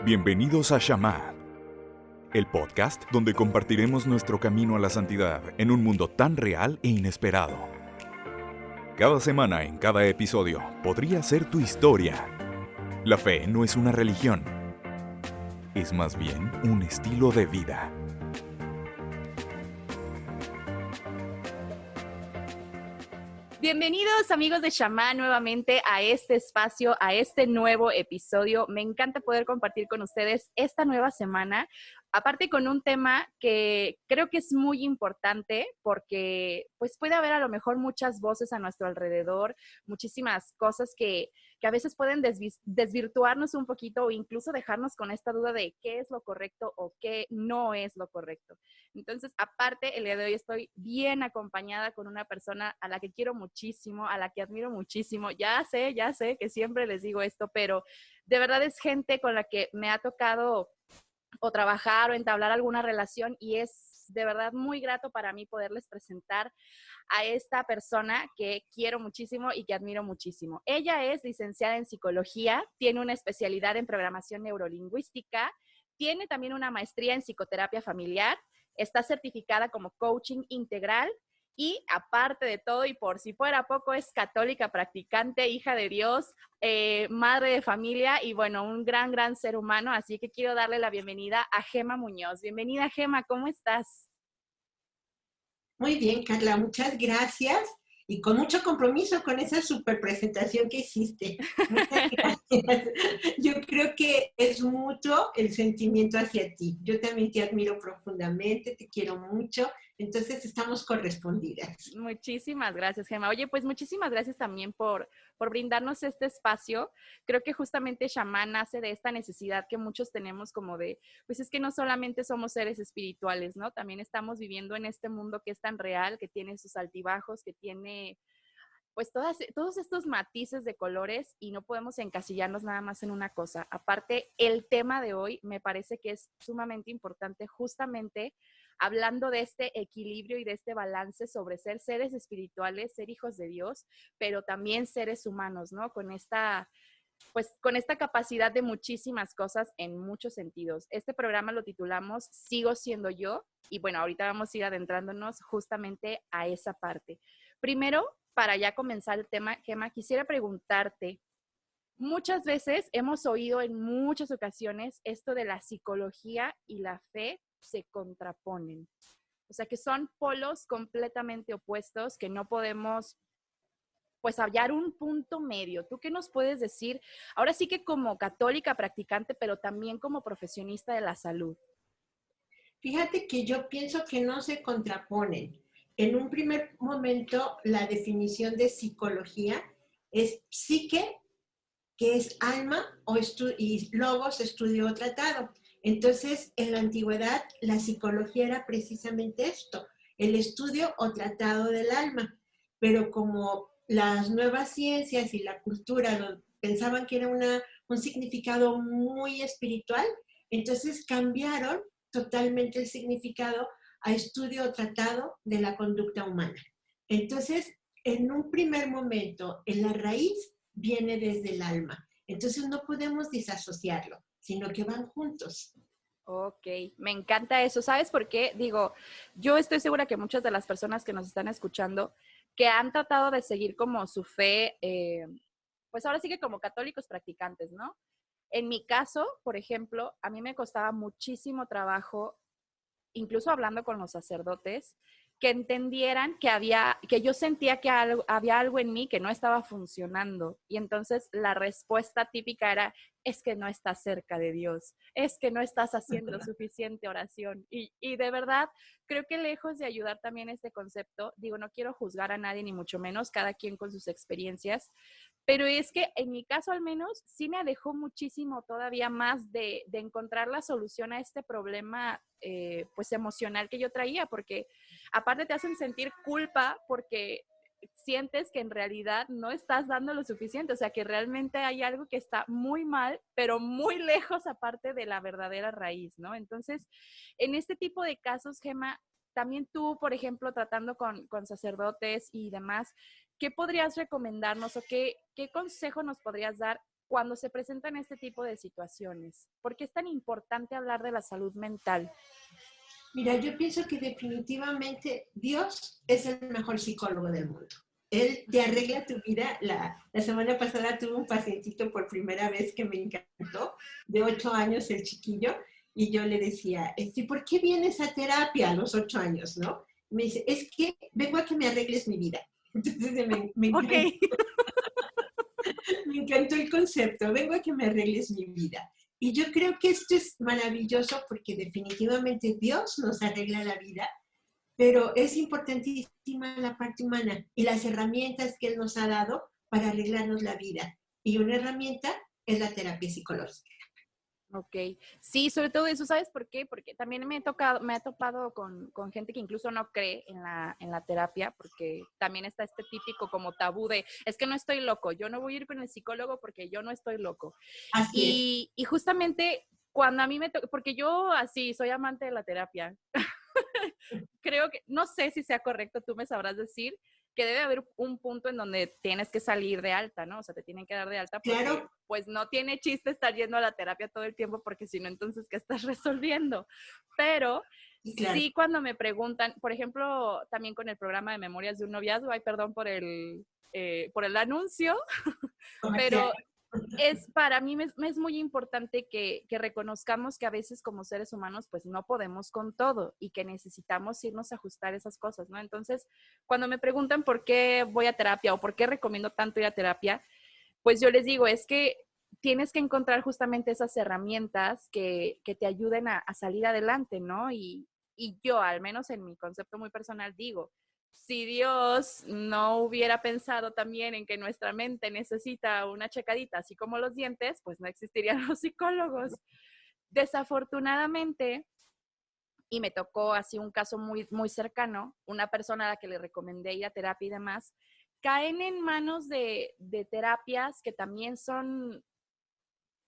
Bienvenidos a Shamá, el podcast donde compartiremos nuestro camino a la santidad en un mundo tan real e inesperado. Cada semana, en cada episodio, podría ser tu historia. La fe no es una religión, es más bien un estilo de vida. Bienvenidos amigos de Shamá nuevamente a este espacio, a este nuevo episodio. Me encanta poder compartir con ustedes esta nueva semana, aparte con un tema que creo que es muy importante porque pues puede haber a lo mejor muchas voces a nuestro alrededor, muchísimas cosas que a veces pueden desvirtuarnos un poquito o incluso dejarnos con esta duda de qué es lo correcto o qué no es lo correcto. Entonces, aparte, el día de hoy estoy bien acompañada con una persona a la que quiero muchísimo, a la que admiro muchísimo. Ya sé que siempre les digo esto, pero de verdad es gente con la que me ha tocado o trabajar o entablar alguna relación y es de verdad muy grato para mí poderles presentar a esta persona que quiero muchísimo y que admiro muchísimo. Ella es licenciada en psicología, tiene una especialidad en programación neurolingüística, tiene también una maestría en psicoterapia familiar, está certificada como coaching integral y aparte de todo y por si fuera poco es católica practicante, hija de Dios, madre de familia y bueno, un gran ser humano. Así que quiero darle la bienvenida a Gema Muñoz. Bienvenida Gema, ¿cómo estás? Muy bien, Carla, muchas gracias y con mucho compromiso con esa super presentación que hiciste. Muchas gracias. Yo creo que es mutuo el sentimiento hacia ti. Yo también te admiro profundamente, te quiero mucho, entonces estamos correspondidas. Muchísimas gracias, Gema. Oye, pues muchísimas gracias también por brindarnos este espacio. Creo que justamente Shamán nace de esta necesidad que muchos tenemos como de, pues es que no solamente somos seres espirituales, ¿no? También estamos viviendo en este mundo que es tan real, que tiene sus altibajos, que tiene pues todos estos matices de colores y no podemos encasillarnos nada más en una cosa. Aparte, el tema de hoy me parece que es sumamente importante justamente hablando de este equilibrio y de este balance sobre ser seres espirituales, ser hijos de Dios, pero también seres humanos, ¿no? Con esta capacidad de muchísimas cosas en muchos sentidos. Este programa lo titulamos Sigo siendo yo y bueno, ahorita vamos a ir adentrándonos justamente a esa parte. Primero, para ya comenzar el tema, Gema, quisiera preguntarte, muchas veces hemos oído en muchas ocasiones esto de la psicología y la fe se contraponen. O sea, que son polos completamente opuestos que no podemos pues hallar un punto medio. ¿Tú qué nos puedes decir? Ahora sí que como católica practicante, pero también como profesionista de la salud. Fíjate que yo pienso que no se contraponen. En un primer momento, la definición de psicología es psique, que es alma, y logos, estudio o tratado. Entonces, en la antigüedad, la psicología era precisamente esto, el estudio o tratado del alma. Pero como las nuevas ciencias y la cultura pensaban que era un significado muy espiritual, entonces cambiaron totalmente el significado a estudio o tratado de la conducta humana. Entonces, en un primer momento, en la raíz viene desde el alma. Entonces no podemos disasociarlo, sino que van juntos. Ok, me encanta eso. ¿Sabes por qué? Digo, yo estoy segura que muchas de las personas que nos están escuchando, que han tratado de seguir como su fe, pues ahora sí que como católicos practicantes, ¿no? En mi caso, por ejemplo, a mí me costaba muchísimo trabajo incluso hablando con los sacerdotes, que entendieran que yo sentía que había algo en mí que no estaba funcionando. Y entonces la respuesta típica era, es que no estás cerca de Dios, es que no estás haciendo suficiente oración. Y de verdad, creo que lejos de ayudar también este concepto, digo, no quiero juzgar a nadie ni mucho menos, cada quien con sus experiencias, pero es que en mi caso al menos sí me dejó muchísimo todavía más de encontrar la solución a este problema pues emocional que yo traía, porque aparte te hacen sentir culpa porque sientes que en realidad no estás dando lo suficiente, o sea que realmente hay algo que está muy mal, pero muy lejos aparte de la verdadera raíz, ¿no? Entonces, en este tipo de casos, Gema, también tú, por ejemplo, tratando con sacerdotes y demás, ¿qué podrías recomendarnos o qué consejo nos podrías dar cuando se presentan este tipo de situaciones? ¿Por qué es tan importante hablar de la salud mental? Mira, yo pienso que definitivamente Dios es el mejor psicólogo del mundo. Él te arregla tu vida. La semana pasada tuve un pacientito por primera vez que me encantó, de 8 años el chiquillo, y yo le decía, ¿por qué vienes a terapia a los 8 años, no? Me dice, es que vengo a que me arregles mi vida. Entonces Ok. me encantó el concepto, vengo a que me arregles mi vida. Y yo creo que esto es maravilloso porque definitivamente Dios nos arregla la vida, pero es importantísima la parte humana y las herramientas que Él nos ha dado para arreglarnos la vida. Y una herramienta es la terapia psicológica. Ok, sí, sobre todo eso, ¿sabes por qué? Porque también me he topado con gente que incluso no cree en la terapia, porque también está este típico como tabú de, es que no estoy loco, yo no voy a ir con el psicólogo porque yo no estoy loco. Así es. Y justamente cuando a mí me toca, porque yo así soy amante de la terapia, creo que, no sé si sea correcto, tú me sabrás decir, que debe haber un punto en donde tienes que salir de alta, ¿no? O sea, te tienen que dar de alta porque Claro, pues no tiene chiste estar yendo a la terapia todo el tiempo porque si no, entonces, ¿qué estás resolviendo? Pero y claro. sí cuando me preguntan, por ejemplo, también con el programa de Memorias de un noviazgo, ay, perdón por el anuncio, pero para mí me es muy importante que reconozcamos que a veces como seres humanos pues no podemos con todo y que necesitamos irnos a ajustar esas cosas, ¿no? Entonces, cuando me preguntan por qué voy a terapia o por qué recomiendo tanto ir a terapia, pues yo les digo, es que tienes que encontrar justamente esas herramientas que te ayuden a salir adelante, ¿no? Y yo, al menos en mi concepto muy personal, digo, si Dios no hubiera pensado también en que nuestra mente necesita una checadita, así como los dientes, pues no existirían los psicólogos. Desafortunadamente, y me tocó así un caso muy, muy cercano, una persona a la que le recomendé ir a terapia y demás, caen en manos de terapias que también son,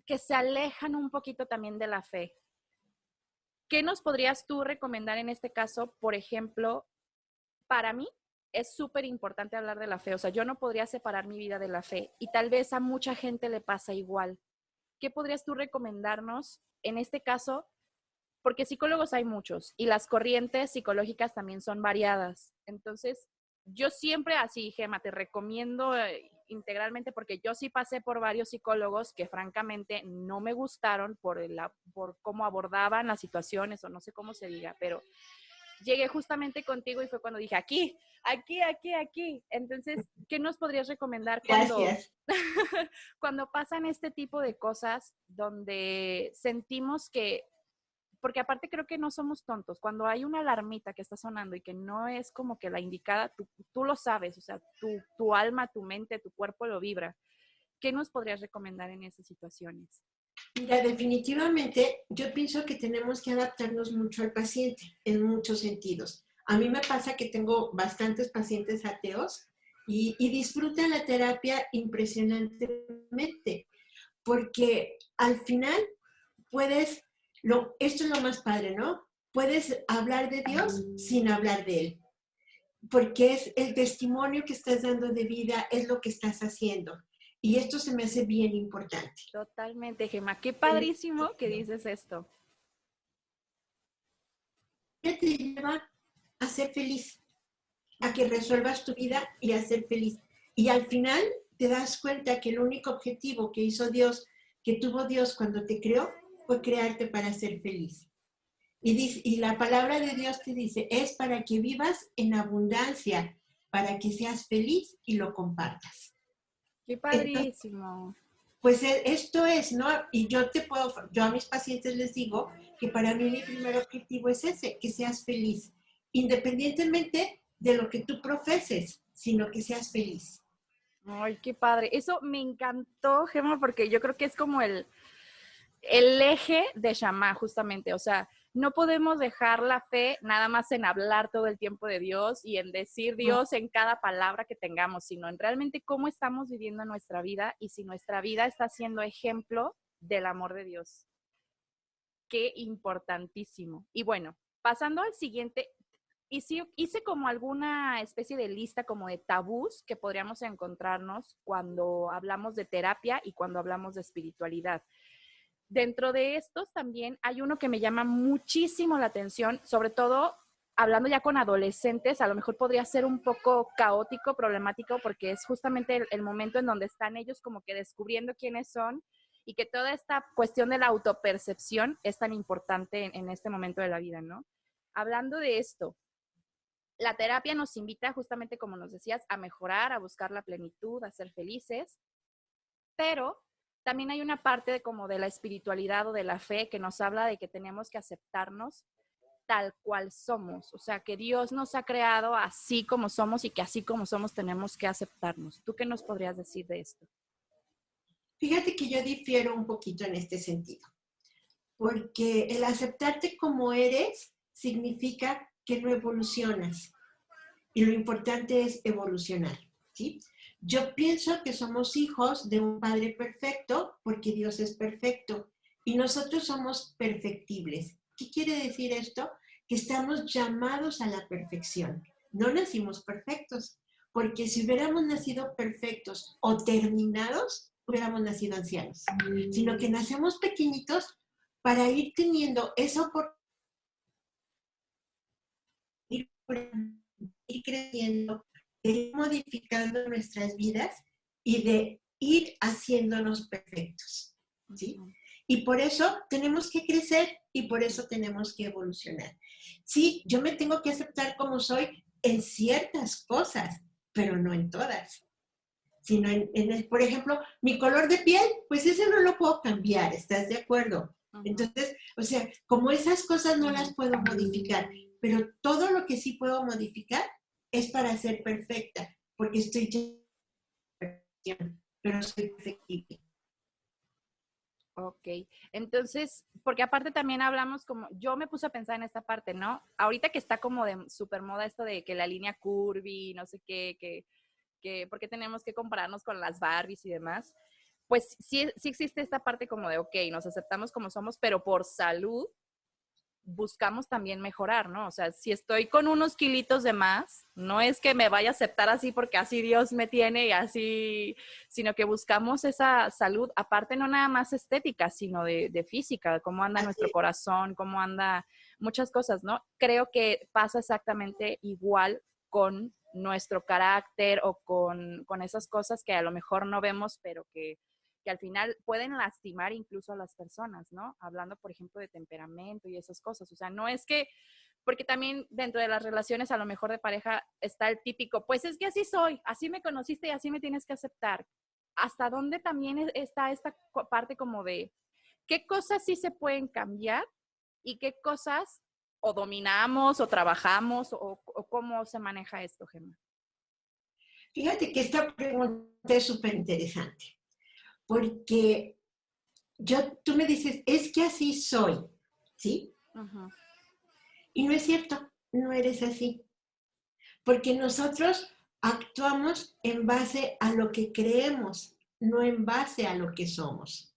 que se alejan un poquito también de la fe. ¿Qué nos podrías tú recomendar en este caso? Por ejemplo, para mí es súper importante hablar de la fe. O sea, yo no podría separar mi vida de la fe y tal vez a mucha gente le pasa igual. ¿Qué podrías tú recomendarnos en este caso? Porque psicólogos hay muchos y las corrientes psicológicas también son variadas. Entonces, yo siempre así, Gemma, te recomiendo integralmente porque yo sí pasé por varios psicólogos que francamente no me gustaron por cómo abordaban las situaciones o no sé cómo se diga, pero llegué justamente contigo y fue cuando dije, aquí, aquí, aquí, aquí. Entonces, ¿qué nos podrías recomendar Gracias. cuando pasan este tipo de cosas donde sentimos que, porque aparte creo que no somos tontos, cuando hay una alarmita que está sonando y que no es como que la indicada, tú lo sabes, o sea, tu alma, tu mente, tu cuerpo lo vibra. ¿Qué nos podrías recomendar en esas situaciones? Mira, definitivamente yo pienso que tenemos que adaptarnos mucho al paciente en muchos sentidos. A mí me pasa que tengo bastantes pacientes ateos y disfrutan la terapia impresionantemente, porque al final esto es lo más padre, ¿no? Puedes hablar de Dios sin hablar de Él, porque es el testimonio que estás dando de vida, es lo que estás haciendo. Y esto se me hace bien importante. Totalmente, Gemma. Qué padrísimo que dices esto. ¿Qué te lleva a ser feliz? A que resuelvas tu vida y a ser feliz. Y al final te das cuenta que el único objetivo que hizo Dios, que tuvo Dios cuando te creó, fue crearte para ser feliz. Y la palabra de Dios te dice, es para que vivas en abundancia, para que seas feliz y lo compartas. Qué Entonces, padrísimo. pues esto es, ¿no? Y yo a mis pacientes les digo que para mí mi primer objetivo es ese, que seas feliz, independientemente de lo que tú profeses, sino que seas feliz. Ay, qué padre. Eso me encantó, Gemma, porque yo creo que es como el eje de Shama, justamente. O sea, no podemos dejar la fe nada más en hablar todo el tiempo de Dios y en decir Dios en cada palabra que tengamos, sino en realmente cómo estamos viviendo nuestra vida y si nuestra vida está siendo ejemplo del amor de Dios. Qué importantísimo. Y bueno, pasando al siguiente, Y sí hice como alguna especie de lista como de tabús que podríamos encontrarnos cuando hablamos de terapia y cuando hablamos de espiritualidad. Dentro de estos también hay uno que me llama muchísimo la atención, sobre todo hablando ya con adolescentes, a lo mejor podría ser un poco caótico, problemático, porque es justamente el momento en donde están ellos como que descubriendo quiénes son y que toda esta cuestión de la autopercepción es tan importante en este momento de la vida, ¿no? Hablando de esto, la terapia nos invita justamente, como nos decías, a mejorar, a buscar la plenitud, a ser felices, pero también hay una parte de como de la espiritualidad o de la fe que nos habla de que tenemos que aceptarnos tal cual somos, o sea, que Dios nos ha creado así como somos y que así como somos tenemos que aceptarnos. ¿Tú qué nos podrías decir de esto? Fíjate que yo difiero un poquito en este sentido, porque el aceptarte como eres significa que no evolucionas y lo importante es evolucionar, ¿sí? Yo pienso que somos hijos de un Padre perfecto porque Dios es perfecto y nosotros somos perfectibles. ¿Qué quiere decir esto? Que estamos llamados a la perfección. No nacimos perfectos, porque si hubiéramos nacido perfectos o terminados, hubiéramos nacido ancianos, sino que nacemos pequeñitos para ir teniendo esa oportunidad, ir creciendo, de ir modificando nuestras vidas y de ir haciéndonos perfectos, ¿sí? Y por eso tenemos que crecer y por eso tenemos que evolucionar. Sí, yo me tengo que aceptar como soy en ciertas cosas, pero no en todas. Sino por ejemplo, mi color de piel, pues ese no lo puedo cambiar, ¿estás de acuerdo? Entonces, o sea, como esas cosas no las puedo modificar, pero todo lo que sí puedo modificar es para ser perfecta, porque estoy llena, pero soy perfectible. Ok, entonces, porque aparte también hablamos como, yo me puse a pensar en esta parte, ¿no? Ahorita que está como de súper moda esto de que la línea curvy, no sé qué, porque tenemos que compararnos con las Barbies y demás, pues sí, sí existe esta parte como de, ok, nos aceptamos como somos, pero por salud buscamos también mejorar, ¿no? O sea, si estoy con unos kilitos de más, no es que me vaya a aceptar así porque así Dios me tiene y así, sino que buscamos esa salud, aparte no nada más estética, sino de física, cómo anda nuestro corazón, cómo anda muchas cosas, ¿no? Creo que pasa exactamente igual con nuestro carácter o con esas cosas que a lo mejor no vemos, pero que al final pueden lastimar incluso a las personas, ¿no? Hablando, por ejemplo, de temperamento y esas cosas. O sea, no es que, porque también dentro de las relaciones a lo mejor de pareja está el típico, pues es que así soy, así me conociste y así me tienes que aceptar. ¿Hasta dónde también está esta parte como de qué cosas sí se pueden cambiar y qué cosas o dominamos o trabajamos o cómo se maneja esto, Gemma? Fíjate que esta pregunta es súper interesante, porque tú me dices, es que así soy, ¿sí? Uh-huh. Y no es cierto, no eres así, porque nosotros actuamos en base a lo que creemos, no en base a lo que somos.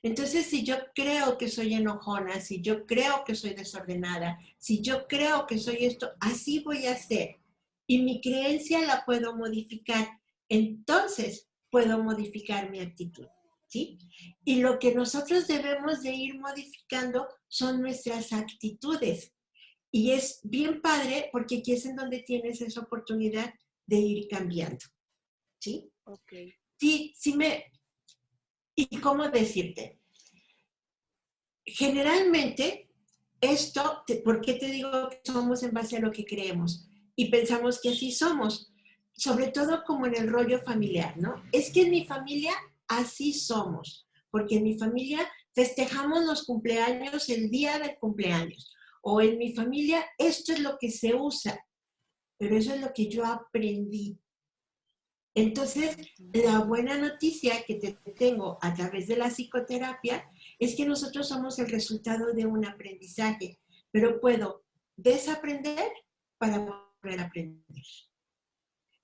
Entonces, si yo creo que soy enojona, si yo creo que soy desordenada, si yo creo que soy esto, así voy a ser. Y mi creencia la puedo modificar. Entonces, puedo modificar mi actitud, ¿sí? Y lo que nosotros debemos de ir modificando son nuestras actitudes. Y es bien padre porque aquí es en donde tienes esa oportunidad de ir cambiando, ¿sí? Ok. Sí, sí me... ¿Y cómo decirte? Generalmente, ¿por qué te digo que somos en base a lo que creemos? Y pensamos que así somos, sobre todo como en el rollo familiar, ¿no? Es que en mi familia así somos, porque en mi familia festejamos los cumpleaños el día del cumpleaños, o en mi familia esto es lo que se usa, pero eso es lo que yo aprendí. Entonces, la buena noticia que te tengo a través de la psicoterapia es que nosotros somos el resultado de un aprendizaje, pero puedo desaprender para volver a aprender.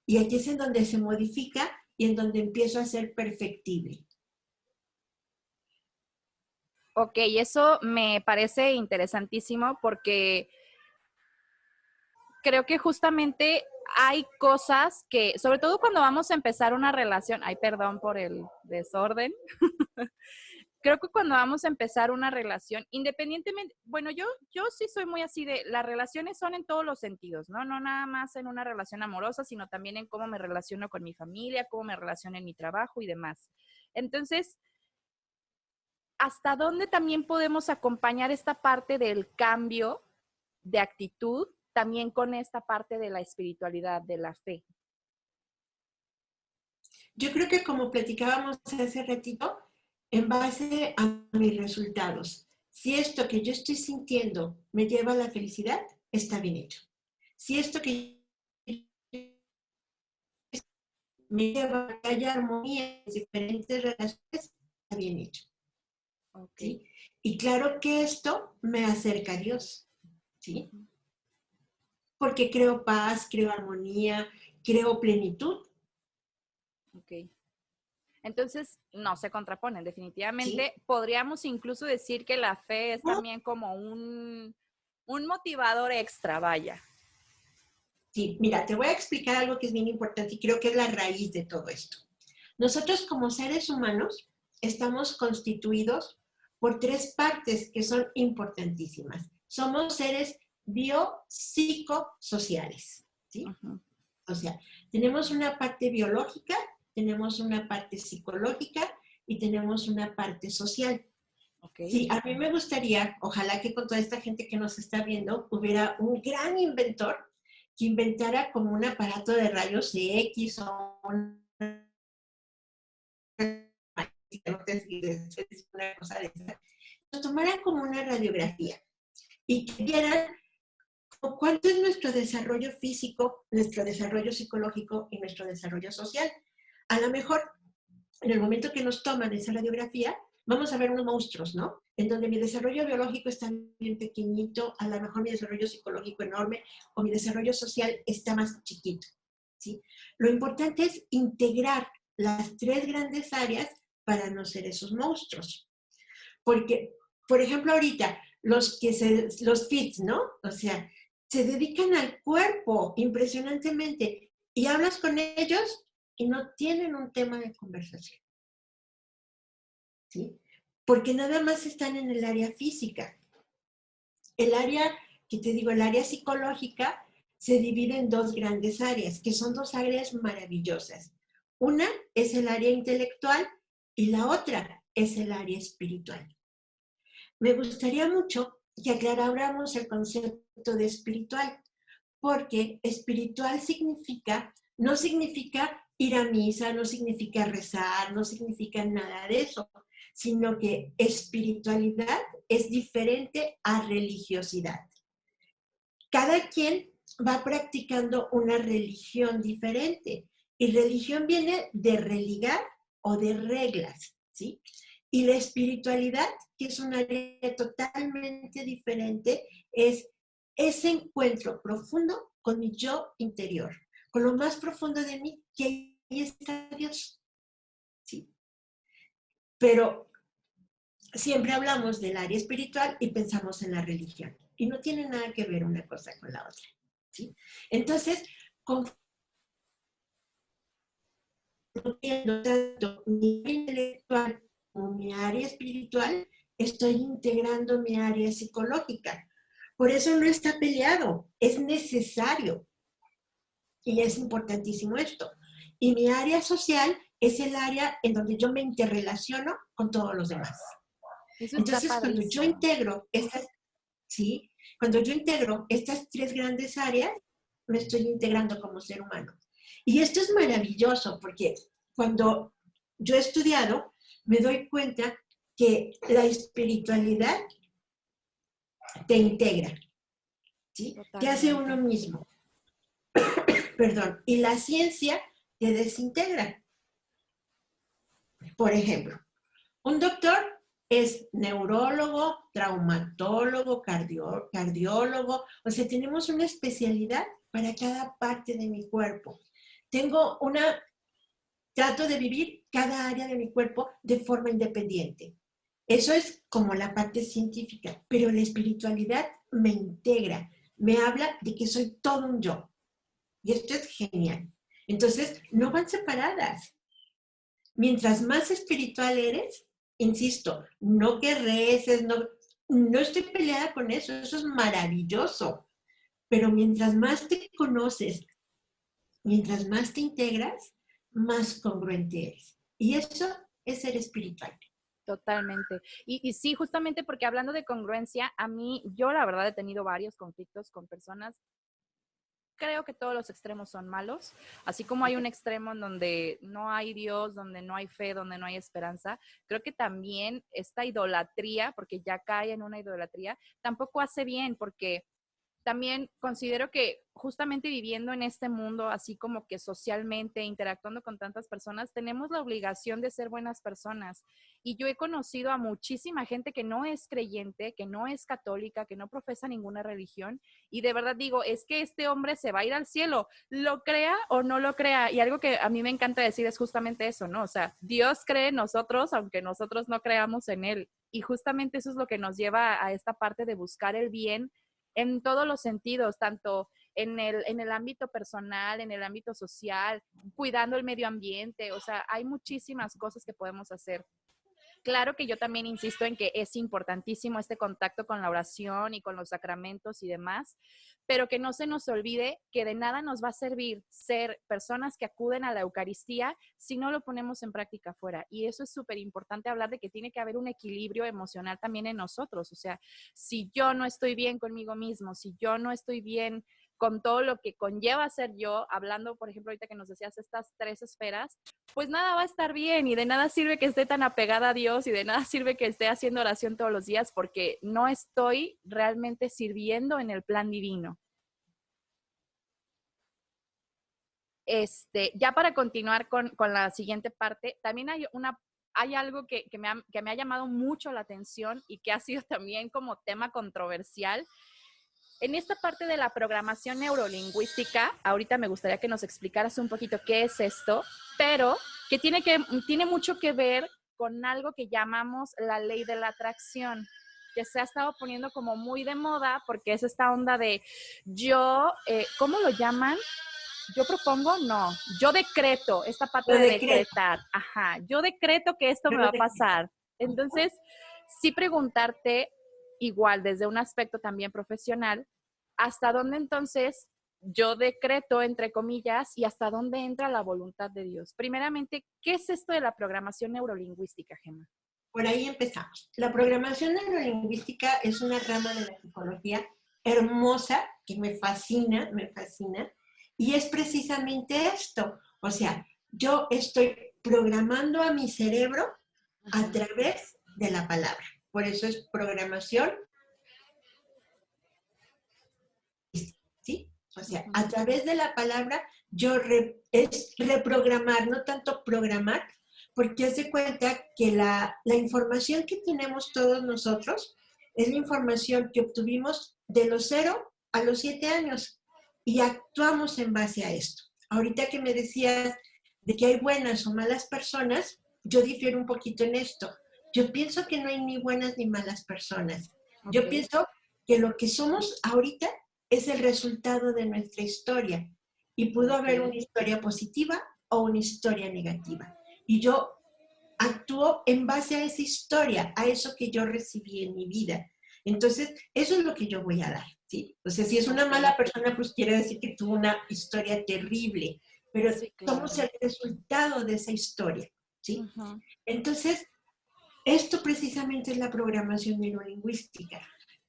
Y aquí es en donde se modifica y en donde empiezo a ser perfectible. Ok, eso me parece interesantísimo porque creo que justamente hay cosas que, sobre todo cuando vamos a empezar una relación, ay, perdón por el desorden, creo que cuando vamos a empezar una relación, independientemente, bueno, yo sí soy muy así de, las relaciones son en todos los sentidos, ¿no? No nada más en una relación amorosa, sino también en cómo me relaciono con mi familia, cómo me relaciono en mi trabajo y demás. Entonces, ¿hasta dónde también podemos acompañar esta parte del cambio de actitud también con esta parte de la espiritualidad, de la fe? Yo creo que como platicábamos hace ratito, en base a mis resultados, si esto que yo estoy sintiendo me lleva a la felicidad, está bien hecho. Si esto que me lleva a que haya armonía en diferentes relaciones, está bien hecho. Okay. ¿Sí? Y claro que esto me acerca a Dios, ¿sí? Porque creo paz, creo armonía, creo plenitud. Ok. Entonces, no se contraponen, definitivamente. ¿Sí? Podríamos incluso decir que la fe es también como un motivador extra, vaya. Sí, mira, te voy a explicar algo que es bien importante y creo que es la raíz de todo esto. Nosotros como seres humanos estamos constituidos por tres partes que son importantísimas. Somos seres biopsicosociales, ¿sí? Uh-huh. O sea, tenemos una parte biológica, tenemos una parte psicológica y tenemos una parte social. Okay. Sí, a mí me gustaría, ojalá que con toda esta gente que nos está viendo, hubiera un gran inventor que inventara como un aparato de rayos X o una cosa de esa. Nos tomaran como una radiografía y que vieran cuánto es nuestro desarrollo físico, nuestro desarrollo psicológico y nuestro desarrollo social. A lo mejor, en el momento que nos toman esa radiografía, vamos a ver unos monstruos, ¿no? En donde mi desarrollo biológico está bien pequeñito, a lo mejor mi desarrollo psicológico enorme, o mi desarrollo social está más chiquito, ¿sí? Lo importante es integrar las tres grandes áreas para no ser esos monstruos. Porque, por ejemplo, ahorita, los fits, ¿no? O sea, se dedican al cuerpo impresionantemente y hablas con ellos y no tienen un tema de conversación. ¿Sí? Porque nada más están en el área física. El área, que te digo, el área psicológica se divide en dos grandes áreas, que son dos áreas maravillosas. Una es el área intelectual y la otra es el área espiritual. Me gustaría mucho que aclaráramos el concepto de espiritual, porque espiritual no significa ir a misa, no significa rezar, no significa nada de eso, sino que espiritualidad es diferente a religiosidad. Cada quien va practicando una religión diferente y religión viene de religar o de reglas, ¿sí? Y la espiritualidad, que es un área totalmente diferente, es ese encuentro profundo con mi yo interior, con lo más profundo de mí, que ahí está Dios, ¿sí? Pero siempre hablamos del área espiritual y pensamos en la religión. Y no tiene nada que ver una cosa con la otra, ¿sí? Entonces, confundiendo tanto mi área intelectual como mi área espiritual, estoy integrando mi área psicológica. Por eso no está peleado, es necesario. Y es importantísimo esto. Y mi área social es el área en donde yo me interrelaciono con todos los demás. Eso Entonces, cuando yo integro estas, ¿sí? Cuando yo integro estas tres grandes áreas, me estoy integrando como ser humano. Y esto es maravilloso porque cuando yo he estudiado, me doy cuenta que la espiritualidad te integra, ¿sí? Te hace uno mismo. Perdón. Y la ciencia te desintegra. Por ejemplo, un doctor es neurólogo, traumatólogo, cardiólogo, o sea, tenemos una especialidad para cada parte de mi cuerpo. Trato de vivir cada área de mi cuerpo de forma independiente. Eso es como la parte científica, pero la espiritualidad me integra, me habla de que soy todo un yo. Y esto es genial. Entonces, no van separadas. Mientras más espiritual eres, insisto, no que reces, no estoy peleada con eso, eso es maravilloso. Pero mientras más te conoces, mientras más te integras, más congruente eres. Y eso es ser espiritual. Totalmente. Y sí, justamente porque hablando de congruencia, yo la verdad he tenido varios conflictos con personas. Creo que todos los extremos son malos, así como hay un extremo en donde no hay Dios, donde no hay fe, donde no hay esperanza. Creo que también esta idolatría, porque ya cae en una idolatría, tampoco hace bien, porque también considero que justamente viviendo en este mundo, así como que socialmente, interactuando con tantas personas, tenemos la obligación de ser buenas personas. Y yo he conocido a muchísima gente que no es creyente, que no es católica, que no profesa ninguna religión. Y de verdad digo, es que este hombre se va a ir al cielo, lo crea o no lo crea. Y algo que a mí me encanta decir es justamente eso, ¿no? O sea, Dios cree en nosotros, aunque nosotros no creamos en Él. Y justamente eso es lo que nos lleva a esta parte de buscar el bien en todos los sentidos, tanto en el ámbito personal, en el ámbito social, cuidando el medio ambiente. O sea, hay muchísimas cosas que podemos hacer. Claro que yo también insisto en que es importantísimo este contacto con la oración y con los sacramentos y demás, pero que no se nos olvide que de nada nos va a servir ser personas que acuden a la Eucaristía si no lo ponemos en práctica afuera. Y eso es súper importante hablar de que tiene que haber un equilibrio emocional también en nosotros. O sea, si yo no estoy bien conmigo mismo, si yo no estoy bien con todo lo que conlleva ser yo, hablando, por ejemplo, ahorita que nos decías estas 3 esferas, pues nada va a estar bien y de nada sirve que esté tan apegada a Dios y de nada sirve que esté haciendo oración todos los días porque no estoy realmente sirviendo en el plan divino. Ya para continuar con la siguiente parte, también hay algo que me ha llamado mucho la atención y que ha sido también como tema controversial. En esta parte de la programación neurolingüística, ahorita me gustaría que nos explicaras un poquito qué es esto, pero que tiene mucho que ver con algo que llamamos la ley de la atracción, que se ha estado poniendo como muy de moda porque es esta onda de ¿cómo lo llaman? Yo propongo, no, yo decreto, esta parte de decretar, ajá, yo decreto que esto me va a pasar. Entonces, sí preguntarte, igual desde un aspecto también profesional, ¿hasta dónde entonces yo decreto, entre comillas, y hasta dónde entra la voluntad de Dios? Primeramente, ¿qué es esto de la programación neurolingüística, Gemma? Por ahí empezamos. La programación neurolingüística es una rama de la psicología hermosa que me fascina, y es precisamente esto. O sea, yo estoy programando a mi cerebro a través de la palabra. Por eso es programación, ¿sí? O sea, a través de la palabra es reprogramar, no tanto programar, porque haz de cuenta que la información que tenemos todos nosotros es la información que obtuvimos de los 0 a los 7 años y actuamos en base a esto. Ahorita que me decías de que hay buenas o malas personas, yo difiero un poquito en esto. Yo pienso que no hay ni buenas ni malas personas. Okay. Yo pienso que lo que somos ahorita es el resultado de nuestra historia. Y pudo haber una historia positiva o una historia negativa. Y yo actúo en base a esa historia, a eso que yo recibí en mi vida. Entonces, eso es lo que yo voy a dar, ¿sí? O sea, si es una mala persona, pues quiere decir que tuvo una historia terrible. Pero sí, claro, somos el resultado de esa historia, ¿sí? Entonces, esto precisamente es la programación neurolingüística.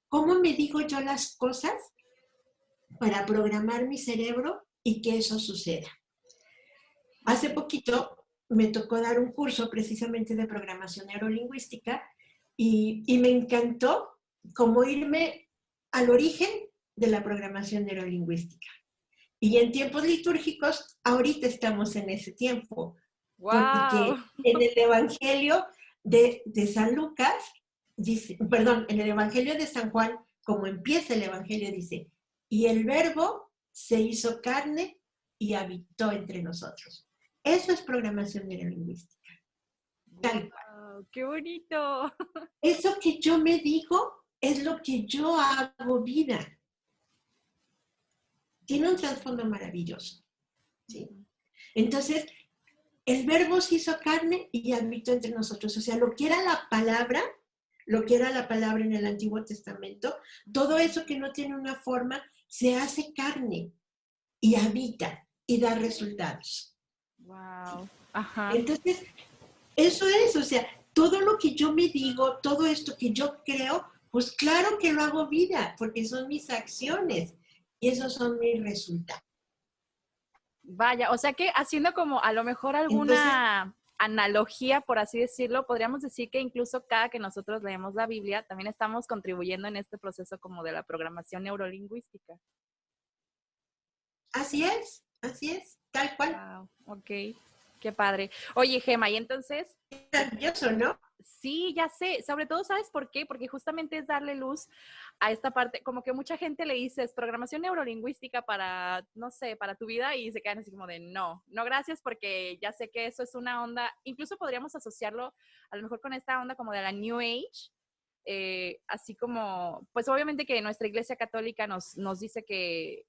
¿Cómo me digo yo las cosas para programar mi cerebro y que eso suceda? Hace poquito me tocó dar un curso precisamente de programación neurolingüística y me encantó como irme al origen de la programación neurolingüística. Y en tiempos litúrgicos, ahorita estamos en ese tiempo. ¡Wow! Porque en el Evangelio de San Lucas, dice, perdón, en el Evangelio de San Juan, como empieza el Evangelio, dice, y el Verbo se hizo carne y habitó entre nosotros. Eso es programación neurolingüística. Tal cual. Wow, ¡qué bonito! Eso que yo me digo es lo que yo hago vida. tiene un trasfondo maravilloso, ¿sí? Entonces, el verbo se hizo carne y habitó entre nosotros. O sea, lo que era la palabra en el Antiguo Testamento, todo eso que no tiene una forma, se hace carne y habita y da resultados. Wow. Ajá. Entonces, eso es, o sea, todo lo que yo me digo, todo esto que yo creo, pues claro que lo hago vida, porque son mis acciones y esos son mis resultados. Vaya, o sea que haciendo como a lo mejor Entonces, alguna analogía, por así decirlo, podríamos decir que incluso cada que nosotros leemos la Biblia, también estamos contribuyendo en este proceso como de la programación neurolingüística. así es, tal cual. Wow, ok, qué padre. Oye, Gema, y entonces, Maravilloso, ¿no? sí, ya sé, sobre todo, ¿sabes por qué? Porque justamente es darle luz a esta parte, como que mucha gente le dices programación neurolingüística para, no sé, para tu vida y se quedan así como de no, no gracias porque ya sé que eso es una onda, incluso podríamos asociarlo a lo mejor con esta onda como de la New Age, así como, pues obviamente que nuestra iglesia católica nos dice que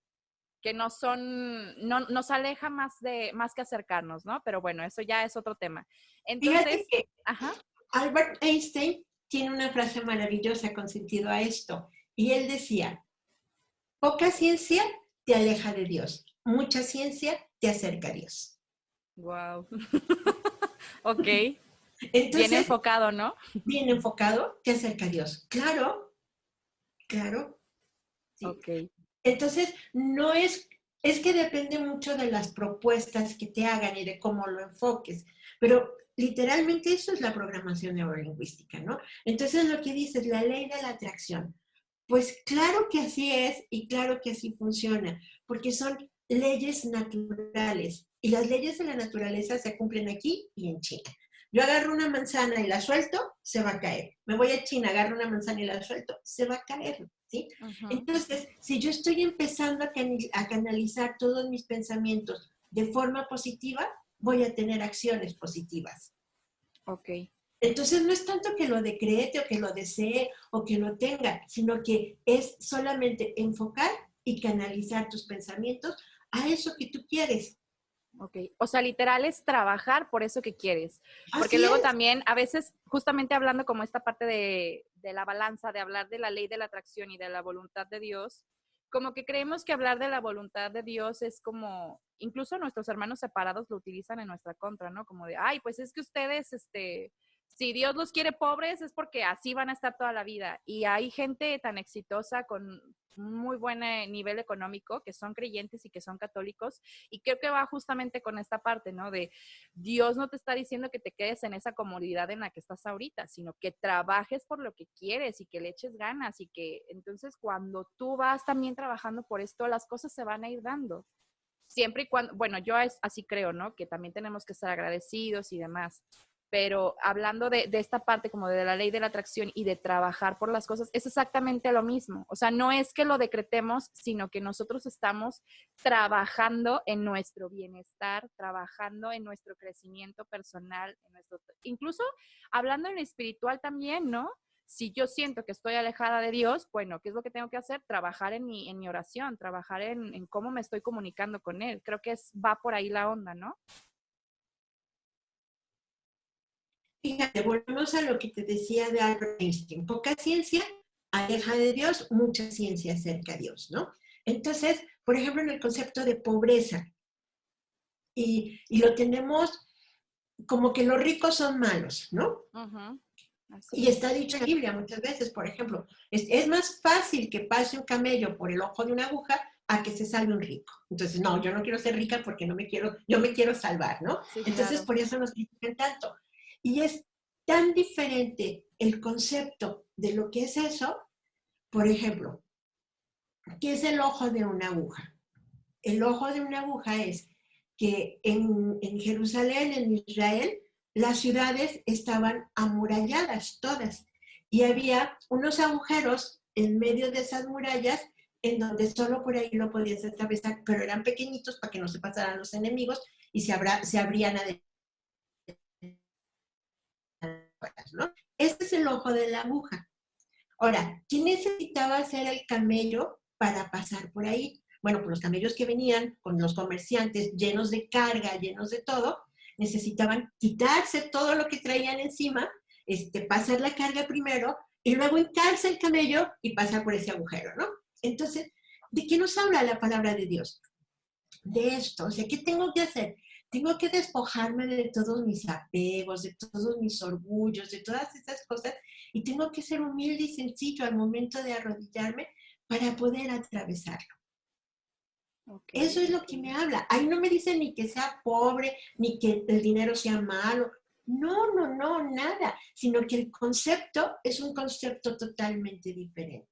no son, no, nos aleja más que acercarnos, ¿no? Pero bueno, eso ya es otro tema. Fíjate Entonces, que ajá. Albert Einstein tiene una frase maravillosa con sentido a esto. Y él decía, poca ciencia te aleja de Dios, mucha ciencia te acerca a Dios. Wow. Ok. Bien Entonces, enfocado, ¿no? bien enfocado, te acerca a Dios. Claro, claro, sí. Ok. Entonces, no es que depende mucho de las propuestas que te hagan y de cómo lo enfoques, pero literalmente eso es la programación neurolingüística, ¿no? Entonces, lo que dices, la ley de la atracción. Pues claro que así es y claro que así funciona, porque son leyes naturales y las leyes de la naturaleza se cumplen aquí y en China. Yo agarro una manzana y la suelto, se va a caer. Me voy a China, agarro una manzana y la suelto, se va a caer, ¿sí? Ujú. Entonces, si yo estoy empezando a canalizar todos mis pensamientos de forma positiva, voy a tener acciones positivas. Ok. Entonces no es tanto que lo decrete o que lo desee o que lo tenga, sino que es solamente enfocar y canalizar tus pensamientos a eso que tú quieres. Ok. O sea, literal es trabajar por eso que quieres. Porque Así luego es. también, a veces, justamente hablando como esta parte de la balanza, de hablar de la ley de la atracción y de la voluntad de Dios, como que creemos que hablar de la voluntad de Dios es como, incluso nuestros hermanos separados lo utilizan en nuestra contra, ¿no? Como de, ay, pues es que ustedes, si Dios los quiere pobres es porque así van a estar toda la vida. Y hay gente tan exitosa con muy buen nivel económico que son creyentes y que son católicos y creo que va justamente con esta parte, ¿no? De Dios no te está diciendo que te quedes en esa comodidad en la que estás ahorita, sino que trabajes por lo que quieres y que le eches ganas y que entonces cuando tú vas también trabajando por esto, las cosas se van a ir dando. Siempre y cuando, bueno, yo así creo, ¿no? Que también tenemos que estar agradecidos y demás. Pero hablando de esta parte como de la ley de la atracción y de trabajar por las cosas, es exactamente lo mismo. O sea, no es que lo decretemos, sino que nosotros estamos trabajando en nuestro bienestar, trabajando en nuestro crecimiento personal, incluso hablando en espiritual también, ¿no? Si yo siento que estoy alejada de Dios, bueno, ¿qué es lo que tengo que hacer? Trabajar en mi oración, trabajar en cómo me estoy comunicando con Él. Creo que va por ahí la onda, ¿no? Fíjate, volvemos a lo que te decía de Albert Einstein. Poca ciencia aleja de Dios, mucha ciencia acerca a Dios, ¿no? Entonces, por ejemplo, en el concepto de pobreza, y lo tenemos como que los ricos son malos, ¿no? Uh-huh. Así Y es. está dicho en la Biblia muchas veces, por ejemplo, es más fácil que pase un camello por el ojo de una aguja a que se salve un rico. Entonces, no, yo no quiero ser rica porque yo me quiero salvar, ¿no? Sí, Entonces, claro. por eso nos critican tanto. Y es tan diferente el concepto de lo que es eso, por ejemplo, ¿qué es el ojo de una aguja? El ojo de una aguja es que en Jerusalén, en Israel, las ciudades estaban amuralladas todas y había unos agujeros en medio de esas murallas en donde solo por ahí lo podías atravesar, pero eran pequeñitos para que no se pasaran los enemigos y se abrían adelante, ¿no? Este es el ojo de la aguja. Ahora, ¿quién necesitaba ser el camello para pasar por ahí? Bueno, pues los camellos que venían con los comerciantes llenos de carga, llenos de todo, necesitaban quitarse todo lo que traían encima, pasar la carga primero y luego hincarse el camello y pasar por ese agujero, ¿no? Entonces, ¿de qué nos habla la palabra de Dios? De esto, o sea, ¿qué tengo que hacer? Tengo que despojarme de todos mis apegos, de todos mis orgullos, de todas esas cosas, y tengo que ser humilde y sencillo al momento de arrodillarme para poder atravesarlo. Okay, Eso es lo que me habla. Ahí no me dice ni que sea pobre, ni que el dinero sea malo. No, no, no, nada. Sino que el concepto es un concepto totalmente diferente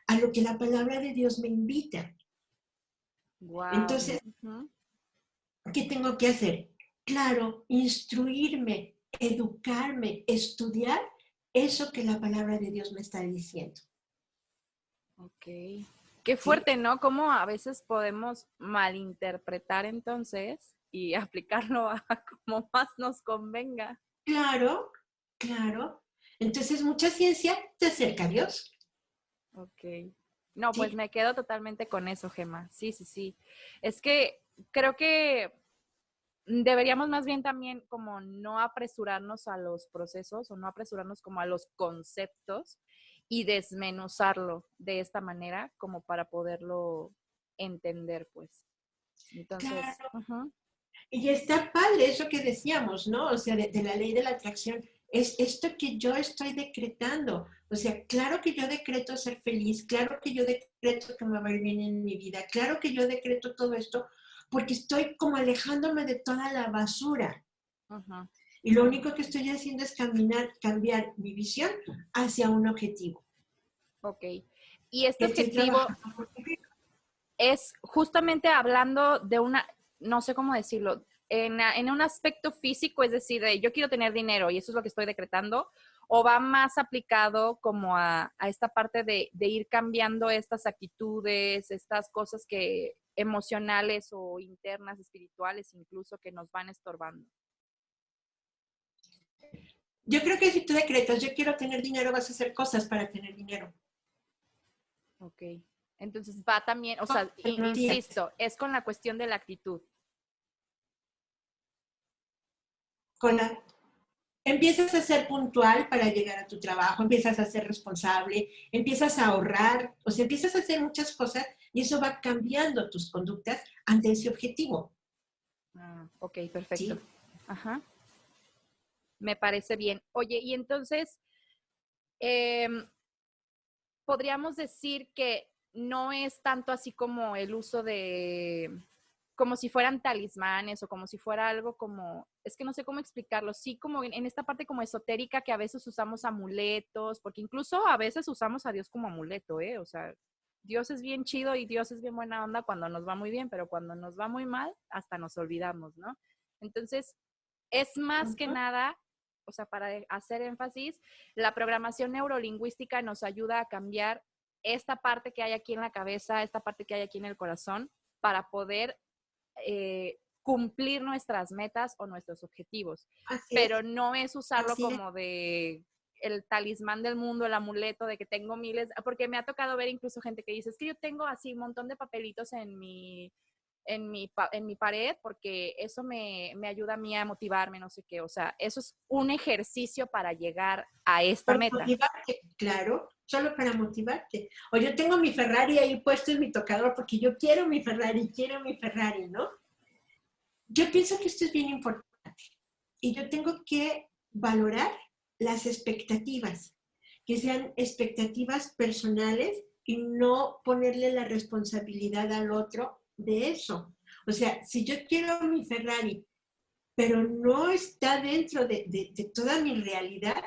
a lo que la palabra de Dios me invita. wow. Entonces, ¿qué tengo que hacer? Claro, instruirme, educarme, estudiar eso que la palabra de Dios me está diciendo. Ok. Qué ¿Sí? fuerte, ¿no? Cómo a veces podemos malinterpretar entonces y aplicarlo a como más nos convenga. Claro, claro. Entonces, mucha ciencia te acerca a Dios. Ok. No, pues ¿Sí? me quedo totalmente con eso, Gemma. Sí, sí, sí. Es que creo que deberíamos más bien también como no apresurarnos a los procesos o no apresurarnos como a los conceptos y desmenuzarlo de esta manera como para poderlo entender, pues. Entonces, Claro. Y está padre eso que decíamos, ¿no? O sea, de la ley de la atracción. Es esto que yo estoy decretando. O sea, claro que yo decreto ser feliz, claro que yo decreto que me va a ir bien en mi vida, claro que yo decreto todo esto, porque estoy como alejándome de toda la basura. ajá, Y lo único que estoy haciendo es cambiar mi visión hacia un objetivo. ok. Y este Que estoy objetivo trabajando por cumplir. es justamente hablando de una, no sé cómo decirlo, en un aspecto físico, es decir, de yo quiero tener dinero y eso es lo que estoy decretando, o va más aplicado como a esta parte de ir cambiando estas actitudes, estas cosas que emocionales o internas, espirituales incluso, que nos van estorbando. Yo creo que si tú decretas, yo quiero tener dinero, vas a hacer cosas para tener dinero. Ok. Entonces va también, o sea, No, insisto, es con la cuestión de la actitud. con la empiezas a ser puntual para llegar a tu trabajo, empiezas a ser responsable, empiezas a ahorrar, o sea, empiezas a hacer muchas cosas y eso va cambiando tus conductas ante ese objetivo, Ah, ok, perfecto. ¿sí? Ajá. Me parece bien. Oye, y entonces, em, podríamos decir que no es tanto así como el uso de, como si fueran talismanes o como si fuera algo como, es que no sé cómo explicarlo, sí como en esta parte como esotérica que a veces usamos amuletos, porque incluso a veces usamos a Dios como amuleto, ¿eh? O sea, Dios es bien chido y Dios es bien buena onda cuando nos va muy bien, pero cuando nos va muy mal, hasta nos olvidamos, ¿no? Entonces, es más que Uh-huh. nada, o sea, para hacer énfasis, la programación neurolingüística nos ayuda a cambiar esta parte que hay aquí en la cabeza, esta parte que hay aquí en el corazón, para poder cumplir nuestras metas o nuestros objetivos. Así Pero es, no es usarlo así es. como de el talismán del mundo, el amuleto de que tengo miles, porque me ha tocado ver incluso gente que dice, es que yo tengo así un montón de papelitos en mi pared porque eso me ayuda a mí a motivarme, no sé qué. O sea, eso es un ejercicio para llegar a esta Para meta. motivarte, claro, solo para motivarte. O yo tengo mi Ferrari ahí puesto en mi tocador porque yo quiero mi Ferrari, ¿no? Yo pienso que esto es bien importante y yo tengo que valorar las expectativas, que sean expectativas personales y no ponerle la responsabilidad al otro de eso. O sea, si yo quiero mi Ferrari, pero no está dentro de toda mi realidad,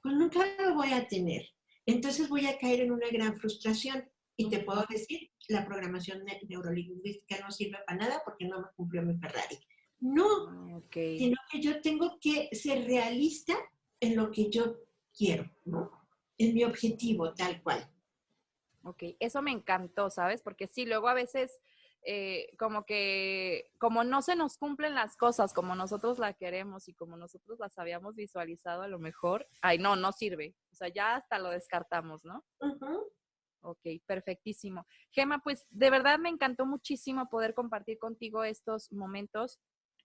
pues nunca lo voy a tener. Entonces voy a caer en una gran frustración. Y te puedo decir, la programación neurolingüística no sirve para nada porque no me cumplió mi Ferrari. No, Ok, sino que yo tengo que ser realista en lo que yo quiero, ¿no? En mi objetivo, tal cual. ok. Eso me encantó, ¿sabes? Porque sí, luego a veces como que, como no se nos cumplen las cosas como nosotros la queremos y como nosotros las habíamos visualizado a lo mejor, ay, no, no sirve. O sea, ya hasta lo descartamos, ¿no? Uh-huh. Ok, perfectísimo. Gema, pues de verdad me encantó muchísimo poder compartir contigo estos momentos.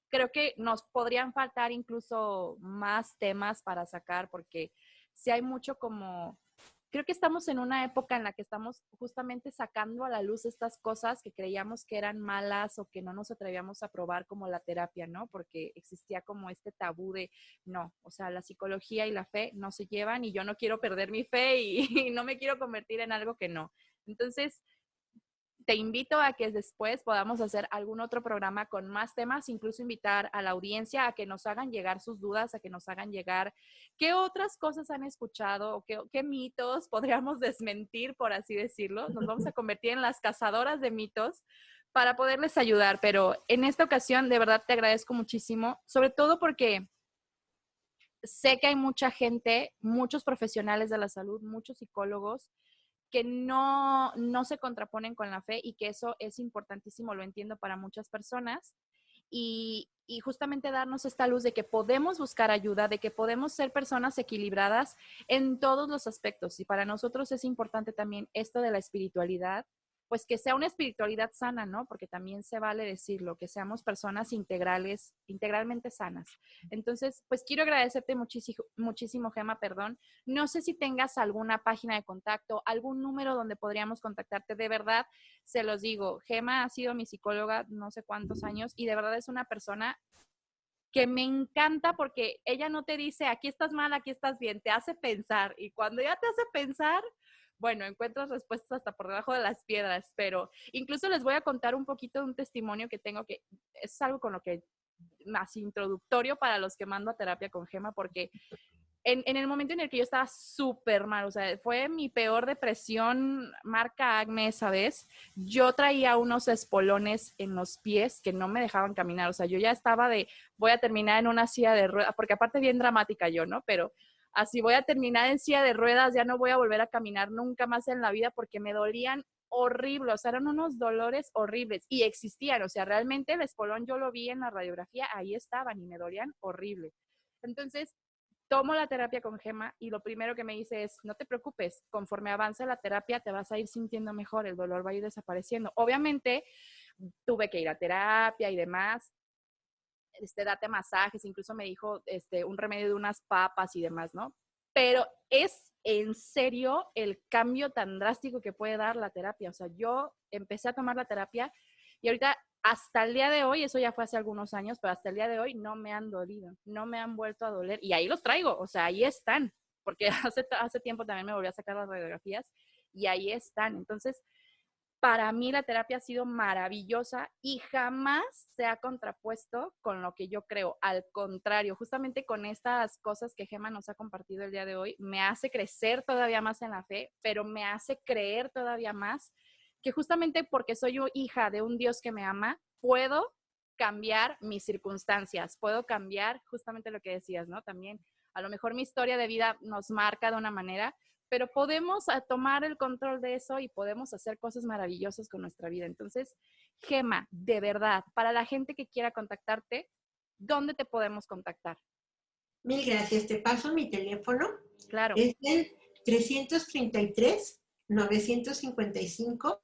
Creo que nos podrían faltar incluso más temas para sacar porque si hay mucho como, creo que estamos en una época en la que estamos justamente sacando a la luz estas cosas que creíamos que eran malas o que no nos atrevíamos a probar como la terapia, ¿no? Porque existía como este tabú de, no, o sea, la psicología y la fe no se llevan y yo no quiero perder mi fe y no me quiero convertir en algo que no. Entonces, te invito a que después podamos hacer algún otro programa con más temas, incluso invitar a la audiencia a que nos hagan llegar sus dudas, a que nos hagan llegar qué otras cosas han escuchado o qué mitos podríamos desmentir, por así decirlo. Nos vamos a convertir en las cazadoras de mitos para poderles ayudar, pero en esta ocasión de verdad te agradezco muchísimo, sobre todo porque sé que hay mucha gente, muchos profesionales de la salud, muchos psicólogos que no se contraponen con la fe y que eso es importantísimo, lo entiendo para muchas personas. Y justamente darnos esta luz de que podemos buscar ayuda, de que podemos ser personas equilibradas en todos los aspectos. Y para nosotros es importante también esto de la espiritualidad, pues que sea una espiritualidad sana, ¿no? Porque también se vale decirlo, que seamos personas integrales, integralmente sanas. Entonces, pues quiero agradecerte muchísimo, muchísimo, Gema, perdón. No sé si tengas alguna página de contacto, algún número donde podríamos contactarte. De verdad, se los digo, Gema ha sido mi psicóloga no sé cuántos años y de verdad es una persona que me encanta porque ella no te dice, aquí estás mal, aquí estás bien, te hace pensar. Y cuando ya te hace pensar, bueno, encuentras respuestas hasta por debajo de las piedras, pero incluso les voy a contar un poquito de un testimonio que tengo que es algo con lo que más introductorio para los que mando a terapia con Gema, porque en el momento en el que yo estaba súper mal, o sea, fue mi peor depresión, marca acné esa vez, yo traía unos espolones en los pies que no me dejaban caminar, o sea, yo ya estaba de, voy a terminar en una silla de ruedas, porque aparte bien dramática yo, ¿no? Pero así voy a terminar en silla de ruedas, ya no voy a volver a caminar nunca más en la vida porque me dolían horrible, o sea, eran unos dolores horribles y existían, o sea, realmente el espolón yo lo vi en la radiografía, ahí estaban y me dolían horrible. Entonces, tomo la terapia con Gema y lo primero que me dice es, no te preocupes, conforme avance la terapia te vas a ir sintiendo mejor, el dolor va a ir desapareciendo. Obviamente tuve que ir a terapia y demás, date masajes, incluso me dijo un remedio de unas papas y demás, ¿no? Pero es en serio el cambio tan drástico que puede dar la terapia. O sea, yo empecé a tomar la terapia y ahorita hasta el día de hoy, eso ya fue hace algunos años, pero hasta el día de hoy no me han dolido, no me han vuelto a doler y ahí los traigo, o sea, ahí están, porque hace tiempo también me volví a sacar las radiografías y ahí están. Entonces, para mí la terapia ha sido maravillosa y jamás se ha contrapuesto con lo que yo creo. Al contrario, justamente con estas cosas que Gema nos ha compartido el día de hoy, me hace crecer todavía más en la fe, pero me hace creer todavía más que justamente porque soy hija de un Dios que me ama, puedo cambiar mis circunstancias, puedo cambiar justamente lo que decías, ¿no? También a lo mejor mi historia de vida nos marca de una manera, pero podemos tomar el control de eso y podemos hacer cosas maravillosas con nuestra vida. Entonces, Gema, de verdad, para la gente que quiera contactarte, ¿dónde te podemos contactar? Mil gracias. Te paso mi teléfono. Claro. Es el 333-955.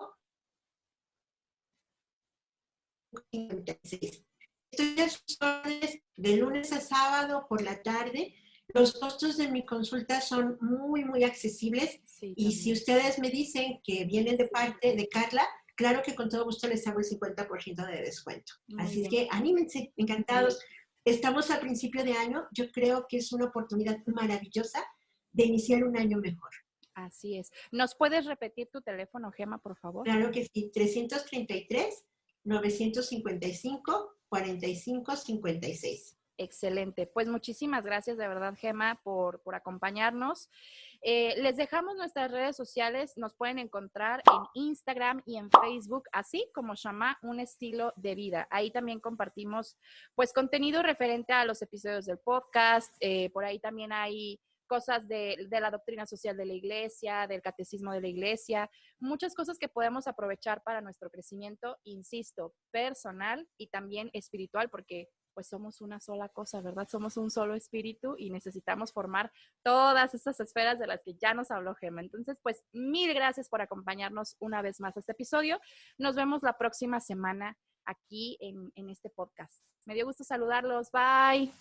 56. Estoy a sus órdenes de lunes a sábado por la tarde. Los costos de mi consulta son muy, muy accesibles. Sí, y si ustedes me dicen que vienen de parte de Carla, claro que con todo gusto les hago el 50% de descuento. Muy Así bien. Es que anímense, encantados. Estamos a principio de año. Yo creo que es una oportunidad maravillosa de iniciar un año mejor. Así es. ¿Nos puedes repetir tu teléfono, Gema, por favor? Claro que sí. 333-955-4556. Excelente. Pues muchísimas gracias de verdad, Gema, por acompañarnos. Les dejamos nuestras redes sociales. Nos pueden encontrar en Instagram y en Facebook, así como Shama, un estilo de vida. Ahí también compartimos pues contenido referente a los episodios del podcast. Por ahí también hay cosas de la doctrina social de la iglesia, del catecismo de la iglesia, muchas cosas que podemos aprovechar para nuestro crecimiento, insisto, personal y también espiritual, porque pues somos una sola cosa, ¿verdad? Somos un solo espíritu y necesitamos formar todas estas esferas de las que ya nos habló Gema. Entonces, pues mil gracias por acompañarnos una vez más a este episodio. Nos vemos la próxima semana aquí en este podcast. Me dio gusto saludarlos. Bye.